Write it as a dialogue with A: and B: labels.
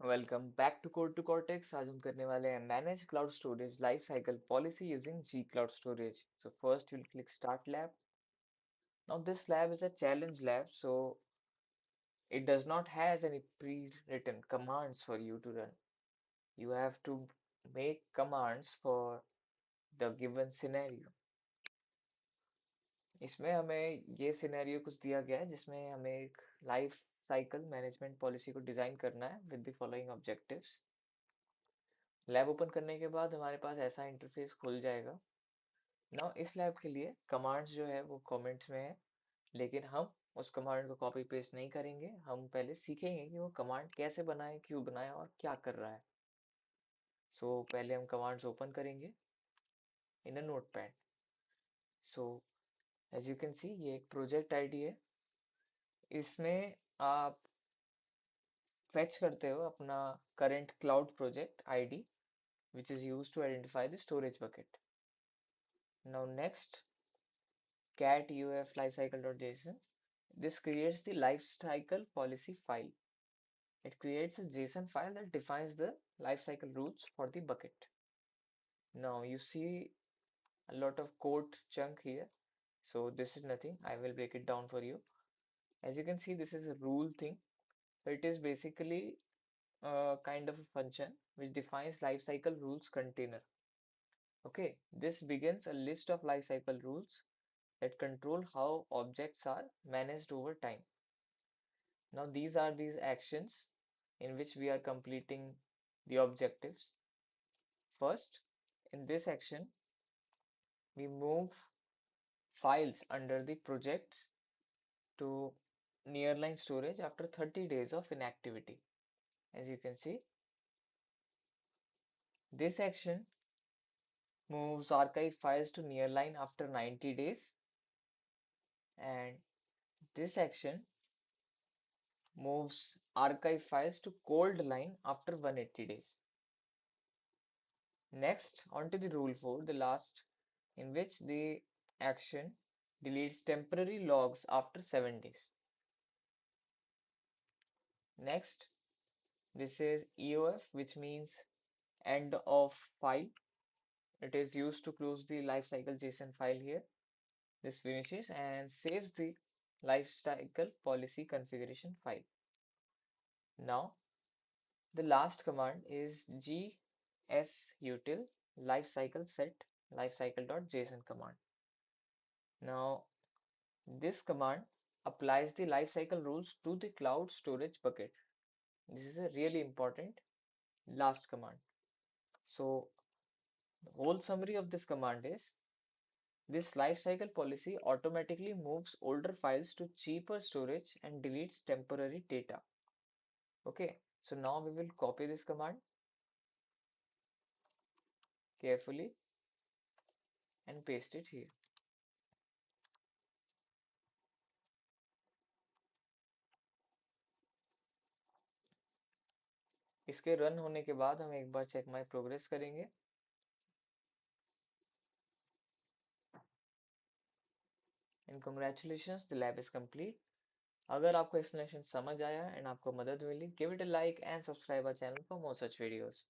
A: Welcome back to code to cortex. आज हम करने वाले हैं manage cloud storage life cycle policy using G cloud storage. So first you'll click start lab. Now this lab is a challenge lab, so it does not has any pre-written commands for you to run. You have to make commands for the given scenario. इसमें हमें ये scenario कुछ दिया गया है जिसमें हमें एक लाइफ साइकिल मैनेजमेंट पॉलिसी को डिजाइन करना है with the following objectives. Lab open करने के बाद हमारे पास ऐसा इंटरफेस खुल जाएगा। नाउ इस लैब के लिए कमांड्स जो है वो कमेंट्स में है, लेकिन हम उस कमांड को कॉपी पेस्ट नहीं करेंगे। हम पहले सीखेंगे कि वो कमांड कैसे बनाए, क्यों बनाए और क्या कर रहा है। पहले हम कमांड्स ओपन करेंगे in a notepad. So as you can see ये एक प्रोजेक्ट आईडी है। इसमें आप फेच करते हो अपना current cloud project ID which is used to identify the storage bucket. Now next, cat uf lifecycle.json. This creates the lifecycle policy file. It creates a JSON file that defines the lifecycle rules for the bucket. Now you see a lot of code chunk here. So this is nothing. I will break it down for you. As you can see, this is a rule thing. So it is basically a kind of a function which defines lifecycle rules container. Okay, this begins a list of lifecycle rules that control how objects are managed over time. Now these are these actions in which we are completing the objectives. First, in this action, we move files under the projects to nearline storage after 30 days of inactivity. As you can see, this action moves archive files to nearline after 90 days, and this action moves archive files to cold line after 180 days. Next, onto the rule 4, the last, in which the action deletes temporary logs after 7 days. Next, this is EOF, which means end of file. It is used to close the lifecycle JSON file here. This finishes and saves the lifecycle policy configuration file. Now, the last command is gsutil lifecycle set lifecycle.json command. Now, this command applies the lifecycle rules to the cloud storage bucket. This is a really important last command. So, the whole summary of this command is this lifecycle policy automatically moves older files to cheaper storage and deletes temporary data. Okay, so now we will copy this command carefully and paste it here. इसके run होने के बाद हम एक बार check my progress करेंगे। And congratulations, the lab is complete. अगर आपको explanation समझ आया एंड आपको मदद मिली, give it a like and subscribe our channel for more such videos.